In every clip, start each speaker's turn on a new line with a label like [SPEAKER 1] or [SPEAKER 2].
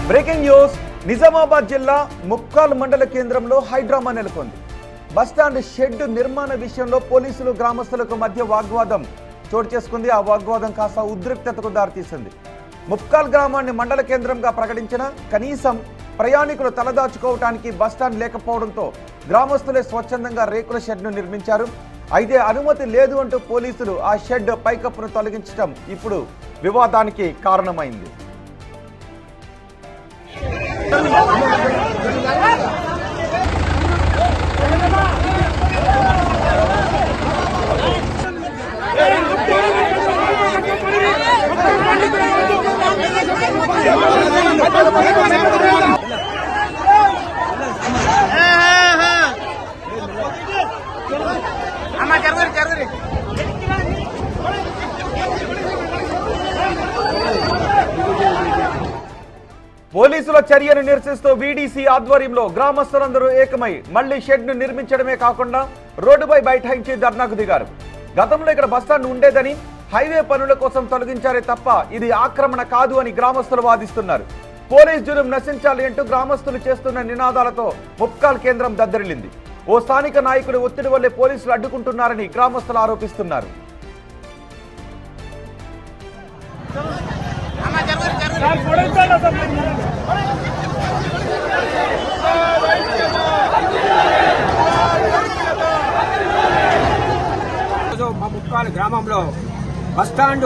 [SPEAKER 1] Breaking news Nizamabad జిల్లా ముక్కాల్ మండల కేంద్రంలో హైడ్రామా నెలకొంది. బస్టాండ్ షెడ్ నిర్మాణ విషయంలో పోలీసులు గ్రామస్తులకు మధ్య వాగ్వాదం చోటు చేసుకుంది. ఆ వాగ్వాదం కాస్త ఉద్రిక్తతకు దారితీసింది. ముక్కాల్ గ్రామాన్ని మండల కేంద్రంగా ప్రకటించిన కనీసం ప్రయాణికులు తలదాచుకోవడానికి బస్టాండ్ లేకపోవడంతో గ్రామస్తులే స్వచ్ఛందంగా రేకుల షెడ్ను నిర్మించారు. అయితే అనుమతి లేదు అంటూ పోలీసులు ఆ షెడ్ పైకప్పును తొలగించడం ఇప్పుడు వివాదానికి కారణమైంది. పోలీసుల చర్యను నిరసిస్తూ వీడీసీ ఆధ్వర్యంలో గ్రామస్తులందరూ ఏకమై మళ్లీ షెడ్ ను నిర్మించడమే కాకుండా రోడ్డుపై బైఠాయించి ధర్నాకు దిగారు. గతంలో ఇక్కడ బస్టాండ్ ఉండేదని హైవే పనుల కోసం తొలగించారే తప్ప ఇది ఆక్రమణ కాదు అని గ్రామస్తులు వాదిస్తున్నారు. పోలీస్ జులుం నశించాలి అంటూ గ్రామస్తులు చేస్తున్న నినాదాలతో ముక్కాల్ కేంద్రం దద్దరిల్లింది. ఓ స్థానిక నాయకుడి ఒత్తిడి వల్లే పోలీసులు అడ్డుకుంటున్నారని గ్రామస్తులు ఆరోపిస్తున్నారు.
[SPEAKER 2] మా ముక్కాల్ గ్రామంలో బస్టాండ్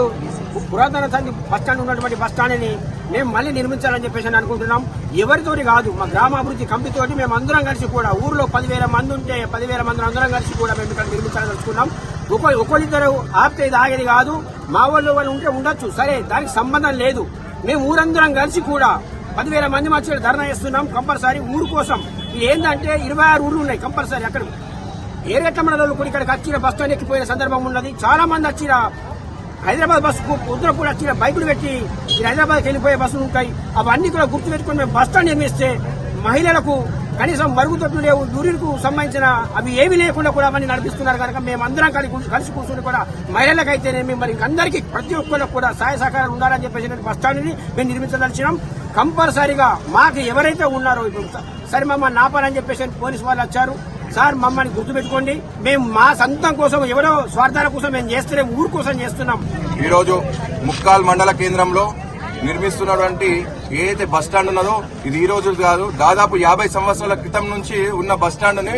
[SPEAKER 2] పురాతన బస్టాండ్ ఉన్నటువంటి బస్టాండ్ని మేము మళ్ళీ నిర్మించాలని చెప్పేసి అనుకుంటున్నాం. ఎవరితోటి కాదు, మా గ్రామాభివృద్ధి కమిటీతోటి మేము అందరం కలిసి కూడా ఊర్లో 10,000 మంది ఉంటే 10,000 మంది అందరం కలిసి కూడా మేము ఇక్కడ నిర్మించాలని అనుకున్నాం. ఒకరిద్దరు ఆపితే ఇది ఆగేది కాదు. మా వాళ్ళు ఉంటే ఉండొచ్చు, సరే, దానికి సంబంధం లేదు. మేము ఊరందరం కలిసి కూడా 10,000 మంది మధ్య ధర్నా చేస్తున్నాం. కంపల్సరీ ఊరు కోసం ఏంటంటే 26 ఊర్లు ఉన్నాయి. కంపల్సరీ అక్కడ ఏరేట్ల మండలంలో కూడా ఇక్కడికి వచ్చిన బస్ స్టాండ్ ఎక్కిపోయిన సందర్భం ఉన్నది. చాలా మంది వచ్చిన హైదరాబాద్ బస్సు ఉత్తరపూర్ వచ్చిన బైకులు పెట్టి హైదరాబాద్కి వెళ్ళిపోయే బస్సులు ఉంటాయి. అవన్నీ కూడా గుర్తు పెట్టుకుని మేము బస్ స్టాండ్ నిర్మిస్తే మహిళలకు కనీసం మరుగుదొడ్లు లేవు, యూరిన్కు సంబంధించిన అవి ఏమీ లేకుండా కూడా అవన్నీ నడిపిస్తున్నారు. కనుక మేము అందరం కలిసి కూర్చుని కూడా మహిళలకైతేనేమి మరి అందరికీ ప్రతి ఒక్కరికి కూడా సహాయ సహకారాలు ఉండాలని చెప్పేసి బస్ స్టాండ్ని మేము నిర్మించదలిచినాం. కంపల్సరీగా మాకు ఎవరైతే ఉన్నారో ఇప్పుడు సరే మమ్మల్ని నాపాలని చెప్పేసి పోలీసు వాళ్ళు వచ్చారు. సార్, మమ్మల్ని గుర్తుపెట్టుకోండి, మేము మా సొంతం కోసం ఎవరో స్వార్థాల కోసం మేము చేస్తలేం, ఊరు కోసం చేస్తున్నాం.
[SPEAKER 3] ఈరోజు ముక్కాల్ మండల కేంద్రంలో నిర్మిస్తున్నటువంటి ఏదైతే బస్ స్టాండ్ ఉన్నదో ఇది ఈ రోజు కాదు, దాదాపు 50 సంవత్సరాల క్రితం నుంచి ఉన్న బస్ స్టాండ్ ని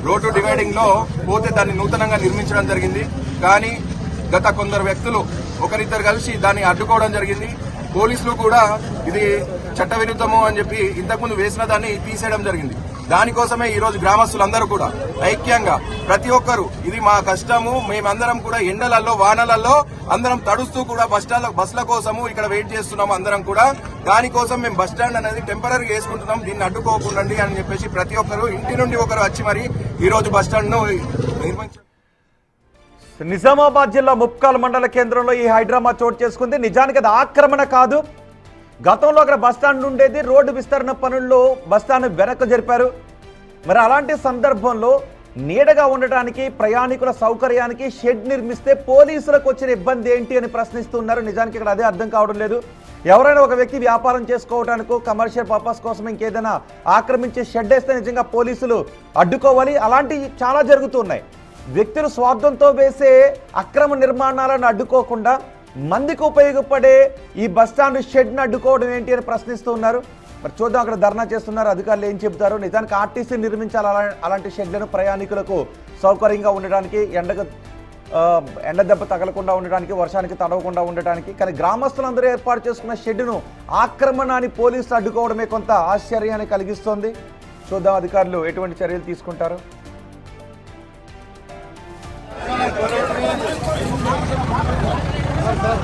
[SPEAKER 3] రోడ్డు డివైడింగ్ లో పోతే దాన్ని నూతనంగా నిర్మించడం జరిగింది. కానీ గత కొందరు వ్యక్తులు ఒకరిద్దరు కలిసి దాన్ని అడ్డుకోవడం జరిగింది. పోలీసులు కూడా ఇది చట్టవిరుద్ధము అని చెప్పి ఇంతకుముందు వేసిన దాన్ని తీసేయడం జరిగింది. దానికోసమే ఈ రోజు గ్రామస్తులందరూ కూడా ఐక్యంగా ప్రతి ఒక్కరు ఇది మా కష్టము, మేమందరం కూడా ఎండలలో వానలలో అందరం తడుస్తూ కూడా బస్సుల కోసము ఇక్కడ వెయిట్ చేస్తున్నాము. అందరం కూడా దానికోసం మేము బస్ స్టాండ్ అనేది టెంపరీగా వేసుకుంటున్నాం, దీన్ని అడ్డుకోకుండండి అని చెప్పేసి ప్రతి ఒక్కరు ఇంటి నుండి ఒకరు వచ్చి మరి ఈ రోజు బస్ స్టాండ్ ను నిర్మించారు.
[SPEAKER 1] నిజామాబాద్ జిల్లా ముక్కాల్ మండల కేంద్రంలో ఈ హైడ్రామా చోటు చేసుకుంది. నిజానికి అది ఆక్రమణ కాదు. గతంలో అక్కడ బస్టాండ్ ఉండేది, రోడ్డు విస్తరణ పనుల్లో బస్టాండ్ వెనక్కి జరిపారు. మరి అలాంటి సందర్భంలో నీడగా ఉండటానికి ప్రయాణికుల సౌకర్యానికి షెడ్ నిర్మిస్తే పోలీసులకు వచ్చిన ఇబ్బంది ఏంటి అని ప్రశ్నిస్తున్నారు. నిజానికి ఇక్కడ అదే అర్థం కావడం లేదు. ఎవరైనా ఒక వ్యక్తి వ్యాపారం చేసుకోవడానికో కమర్షియల్ పర్పస్ కోసం ఇంకేదైనా ఆక్రమించే షెడ్ వేస్తే నిజంగా పోలీసులు అడ్డుకోవాలి. అలాంటివి చాలా జరుగుతున్నాయి. వ్యక్తులు స్వార్థంతో వేసే అక్రమ నిర్మాణాలను అడ్డుకోకుండా మందికి ఉపయోగపడే ఈ బస్టాండ్ షెడ్ను అడ్డుకోవడం ఏంటి అని ప్రశ్నిస్తూ ఉన్నారు. మరి చూద్దాం అక్కడ ధర్నా చేస్తున్నారు అధికారులు ఏం చెబుతారు. నిజానికి ఆర్టీసీ నిర్మించాలి అలాంటి షెడ్లను ప్రయాణికులకు సౌకర్యంగా ఉండడానికి, ఎండ దెబ్బ తగలకుండా ఉండడానికి, వర్షానికి తడవకుండా ఉండటానికి. కానీ గ్రామస్తులందరూ ఏర్పాటు చేసుకున్న షెడ్ను ఆక్రమణ అని పోలీసులు అడ్డుకోవడమే కొంత ఆశ్చర్యాన్ని కలిగిస్తోంది. చూద్దాం అధికారులు ఎటువంటి చర్యలు తీసుకుంటారు.
[SPEAKER 4] Sir.